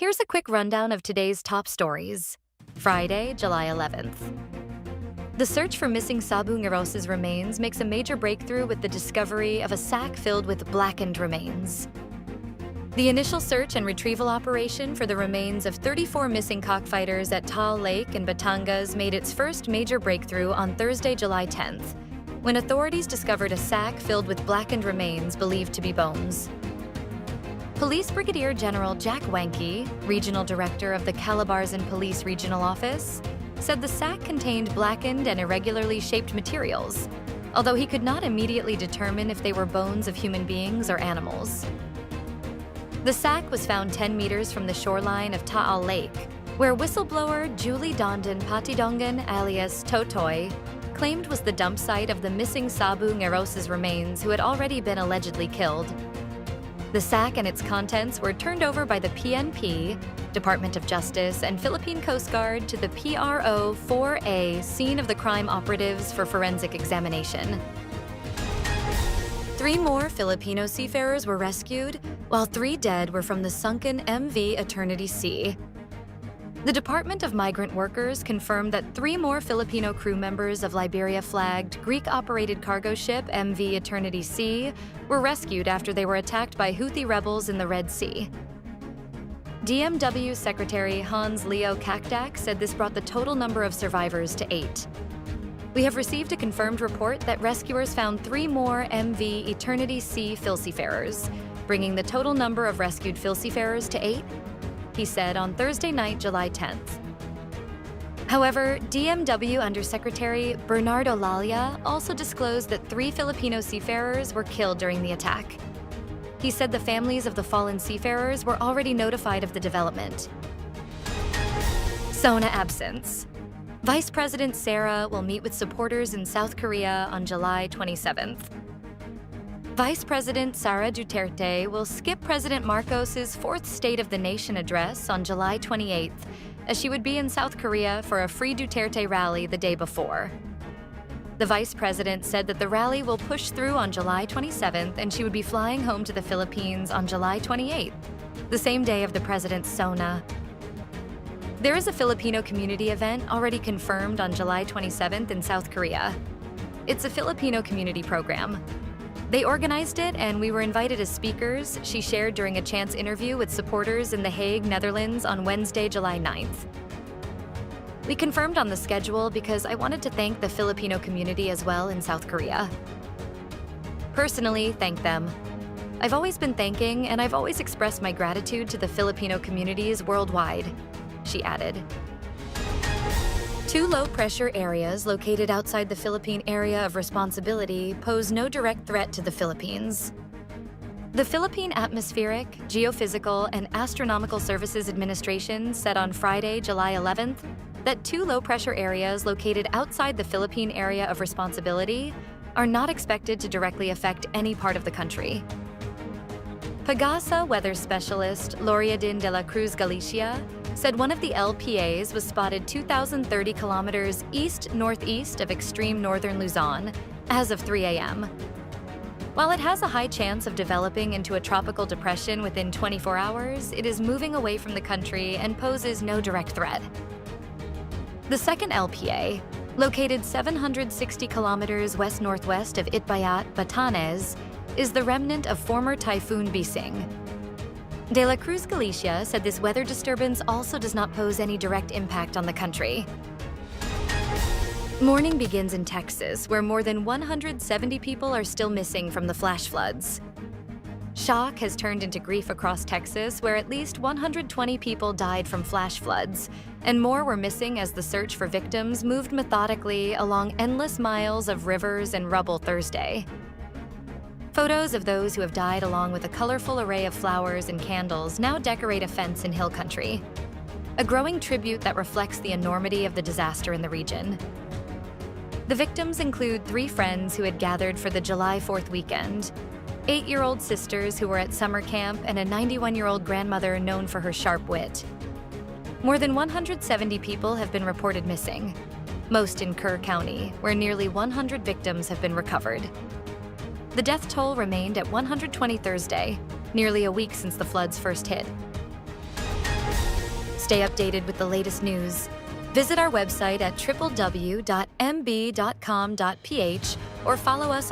Here's a quick rundown of today's top stories. Friday, July 11th. The search for missing Sabu Neros' remains makes a major breakthrough with the discovery of a sack filled with blackened remains. The initial search and retrieval operation for the remains of 34 missing cockfighters at Taal Lake in Batangas made its first major breakthrough on Thursday, July 10th, when authorities discovered a sack filled with blackened remains believed to be bones. Police Brigadier General Jack Wanke, Regional Director of the Calabarzon Police Regional Office, said the sack contained blackened and irregularly shaped materials, although he could not immediately determine if they were bones of human beings or animals. The sack was found 10 meters from the shoreline of Taal Lake, where whistleblower Julie Dondon Patidongan alias Totoy claimed was the dump site of the missing Sabu Neros' remains who had already been allegedly killed. The sack and its contents were turned over by the PNP, Department of Justice, and Philippine Coast Guard to the PRO 4A scene of the crime operatives for forensic examination. 3 more Filipino seafarers were rescued, while 3 dead were from the sunken MV Eternity Sea. The Department of Migrant Workers confirmed that 3 more Filipino crew members of Liberia-flagged, Greek-operated cargo ship MV Eternity Sea were rescued after they were attacked by Houthi rebels in the Red Sea. DMW Secretary Hans Leo Kakdak said this brought the total number of survivors to 8. We have received a confirmed report that rescuers found 3 more MV Eternity Sea filseafarers, bringing the total number of rescued filseafarers to 8, he said on Thursday night, July 10th. However, DMW Undersecretary Bernardo Lalia also disclosed that 3 Filipino seafarers were killed during the attack. He said the families of the fallen seafarers were already notified of the development. SONA absence. Vice President Sara will meet with supporters in South Korea on July 27th. Vice President Sara Duterte will skip President Marcos's 4th State of the Nation address on July 28th, as she would be in South Korea for a Free Duterte rally the day before. The vice president said that the rally will push through on July 27th and she would be flying home to the Philippines on July 28th, the same day of the president's SONA. There is a Filipino community event already confirmed on July 27th in South Korea. It's a Filipino community program. They organized it and we were invited as speakers, she shared during a chance interview with supporters in The Hague, Netherlands on Wednesday, July 9th. We confirmed on the schedule because I wanted to thank the Filipino community as well in South Korea. Personally, thank them. I've always been thanking and I've always expressed my gratitude to the Filipino communities worldwide, she added. 2 low-pressure areas located outside the Philippine Area of Responsibility pose no direct threat to the Philippines. The Philippine Atmospheric, Geophysical, and Astronomical Services Administration said on Friday, July 11th, that 2 low-pressure areas located outside the Philippine Area of Responsibility are not expected to directly affect any part of the country. Pagasa weather specialist Loriadin de la Cruz Galicia said one of the LPAs was spotted 2,030 kilometers east-northeast of extreme northern Luzon as of 3 a.m. While it has a high chance of developing into a tropical depression within 24 hours, it is moving away from the country and poses no direct threat. The second LPA, located 760 kilometers west-northwest of Itbayat, Batanes, is the remnant of former Typhoon Bising. De la Cruz Galicia said this weather disturbance also does not pose any direct impact on the country. Mourning begins in Texas, where more than 170 people are still missing from the flash floods. Shock has turned into grief across Texas, where at least 120 people died from flash floods, and more were missing as the search for victims moved methodically along endless miles of rivers and rubble Thursday. Photos of those who have died along with a colorful array of flowers and candles now decorate a fence in hill country, a growing tribute that reflects the enormity of the disaster in the region. The victims include 3 friends who had gathered for the July 4th weekend, 8-year-old sisters who were at summer camp, and a 91-year-old grandmother known for her sharp wit. More than 170 people have been reported missing, most in Kerr County, where nearly 100 victims have been recovered. The death toll remained at 120 Thursday, nearly a week since the floods first hit. Stay updated with the latest news. Visit our website at www.mb.com.ph or follow us on